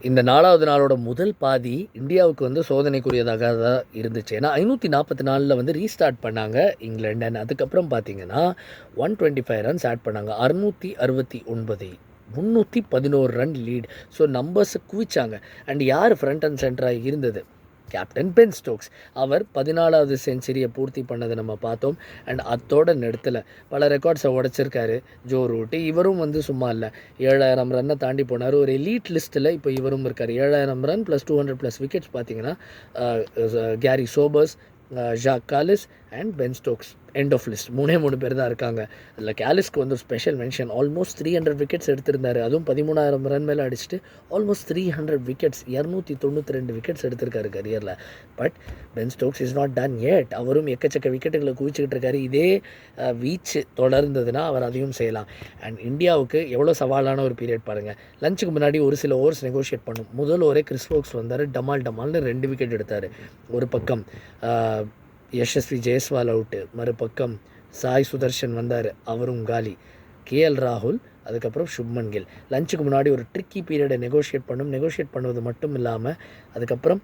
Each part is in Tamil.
இந்த 4வது நாளோட முதல் பாதி இந்தியாவுக்கு வந்து சோதனைக்குரியதாக தான் இருந்துச்சு. ஏன்னா 544ல் வந்து ரீஸ்டார்ட் பண்ணாங்க இங்கிலாந்து. அண்ட் அதுக்கப்புறம் பார்த்தீங்கன்னா 125 ரன்ஸ் ஆட் பண்ணாங்க. 669 311 ரன் லீட். ஸோ நம்பர்ஸை குவிச்சாங்க. அண்ட் யார் ஃப்ரண்ட் அண்ட் சென்டராக இருந்தது? Captain Ben Stokes. அவர் 14வது செஞ்சுரியை பூர்த்தி பண்ணதை நம்ம பார்த்தோம். அண்ட் அதோட நிறுத்தலை, பல ரெக்கார்ட்ஸை உடைச்சிருக்காரு ஜோ ரூட்டு. இவரும் வந்து சும்மா இல்லை, 7000 ரன்னை தாண்டி போனார். ஒரு எலீட் லிஸ்ட்டில் இப்போ இவரும் இருக்கார். 7000 ரன் ப்ளஸ் 200+ விக்கெட்ஸ். பார்த்தீங்கன்னா Garry Sobers, Jacques Kallis and Ben Stokes end of list. 3 பேர் தான் இருக்காங்க. அதில் கேலிஸ்க்கு வந்து ஸ்பெஷல் மென்ஷன். ஆல்மோஸ்ட் 300 விக்கெட்ஸ் எடுத்திருந்தார். அதுவும் 13000 ரன் மேலே அடிச்சுட்டு ஆல்மோஸ்ட் 300 விக்கெட்ஸ், 292 விக்கெட்ஸ் எடுத்திருக்காரு கரியரில். But Ben Stokes is not done yet. அவரும் எக்கச்சக்க விக்கெட்டுகளை குவிச்சுக்கிட்டு இருக்காரு. இதே வீச்சு தொடர்ந்ததுன்னா அவர் அதையும் செய்யலாம். அண்ட் இந்தியாவுக்கு எவ்வளோ சவாலான ஒரு பீரியட் பாருங்கள். லஞ்சுக்கு முன்னாடி ஒரு சில ஓவர்ஸ் நெகோஷியேட் பண்ணும். முதல் ஓவரே கிறிஸ் வோக்ஸ் வந்தார். டமால்னு 2 விக்கெட் எடுத்தார். ஒரு பக்கம் யஷஸ்வி ஜெயஸ்வால் அவுட்டு, மறுபக்கம் சாய் சுதர்ஷன் வந்தார், அவரும் காலி. கேஎல் ராகுல், அதுக்கப்புறம் சுப்மன் கில். லஞ்சுக்கு முன்னாடி ஒரு ட்ரிக்கி பீரியடை நெகோஷியேட் பண்ணுவது மட்டும் இல்லாமல் அதுக்கப்புறம்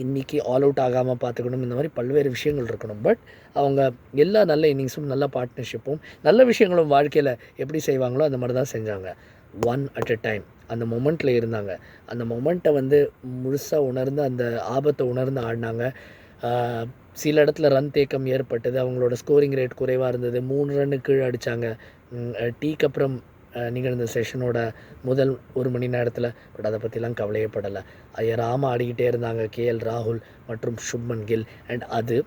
இன்றைக்கி ஆல் அவுட் ஆகாமல் பார்த்துக்கணும். இந்த மாதிரி பல்வேறு விஷயங்கள் இருக்கணும். பட் அவங்க எல்லா நல்ல இன்னிங்ஸும், நல்ல பார்ட்னர்ஷிப்பும், நல்ல விஷயங்களும் வாழ்க்கையில் எப்படி செய்வாங்களோ அந்த மாதிரி தான் செஞ்சாங்க. 1 at a time அந்த மொமெண்ட்டில் இருந்தாங்க. அந்த மொமெண்ட்டை வந்து முழுசாக உணர்ந்து, அந்த ஆபத்தை உணர்ந்து ஆடினாங்க. சில இடத்துல ரன் தேக்கம் ஏற்பட்டது. அவங்களோட ஸ்கோரிங் ரேட் குறைவாக இருந்தது. 3 ரன்னு கீழே அடித்தாங்க டீக்கு அப்புறம் நிகழ்ந்த செஷனோட முதல் 1 மணி நேரத்தில். பட் அதை பற்றிலாம் கவலையப்படலை. அயராமல் ஆடிக்கிட்டே இருந்தாங்க கேஎல் ராகுல் மற்றும் சுப்மன் கில். அண்ட் அது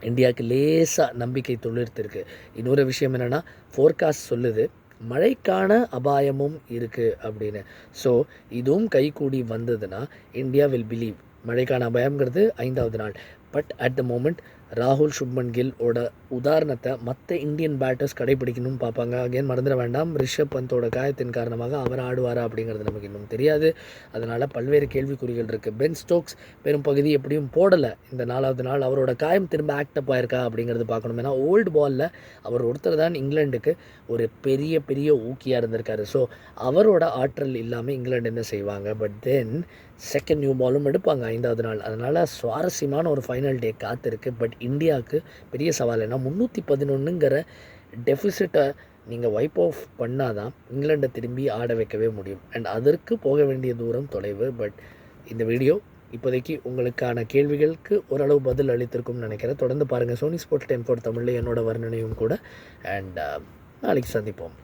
இந்தியாவுக்கு லேசாக நம்பிக்கை துளிர்த்திருக்கு. இன்னொரு விஷயம் என்னென்னா, ஃபோர்காஸ்ட் சொல்லுது மழைக்கான அபாயமும் இருக்குது அப்படின்னு. ஸோ இதுவும் கைகூடி வந்ததுன்னா இந்தியா வில் பிலீவ். மழைக்கான அபாயம்ங்கிறது 5வது நாள். பட் அட் த மோமெண்ட் ராகுல், சுப்மன் கில் ஓட உதாரணத்தை மற்ற இந்தியன் பேட்டர்ஸ் கடைபிடிக்கணும்னு பார்ப்பாங்க. அகேன் மறந்துட வேண்டாம், ரிஷப் பந்தோட காயத்தின் காரணமாக அவர் ஆடுவாரா அப்படிங்கிறது நமக்கு இன்னும் தெரியாது. அதனால் பல்வேறு கேள்விக்குறிகள் இருக்குது. பென் ஸ்டோக்ஸ் பெரும் பகுதி எப்படியும் போடலை இந்த 4வது நாள். அவரோட காயம் திரும்ப ஆக்டப் ஆயிருக்கா அப்படிங்கிறது பார்க்கணும். ஏன்னா ஓல்டு பாலில் அவர் ஒருத்தர் தான் இங்கிலாண்டுக்கு ஒரு பெரிய ஊக்கியாக இருந்திருக்காரு. ஸோ அவரோட ஆற்றல் இல்லாமல் இங்கிலாந்து என்ன செய்வாங்க? பட் தென் செகண்ட் நியூ பாலும் எடுப்பாங்க 5வது நாள். அதனால் சுவாரஸ்யமான ஒரு ஃபைனல் டே காத்திருக்கு. பட் இந்தியாவுக்கு பெரிய சவால் என்ன, 311ங்கிற டெஃபிசிட்டை நீங்கள் வைப் ஆஃப் பண்ணால் தான் இங்கிலாண்டை திரும்பி ஆட வைக்கவே முடியும். அண்ட் அதற்கு போக வேண்டிய தூரம் தொலைவு. பட் இந்த வீடியோ இப்போதைக்கு உங்களுக்கான கேள்விகளுக்கு ஓரளவு பதில் அளித்திருக்கும்னு நினைக்கிறேன். தொடர்ந்து பாருங்கள் சோனி ஸ்போர்ட்ஸ் 10 தமிழில் என்னோட வர்ணனையும் கூட. அண்ட் நாளைக்கு சந்திப்போம்.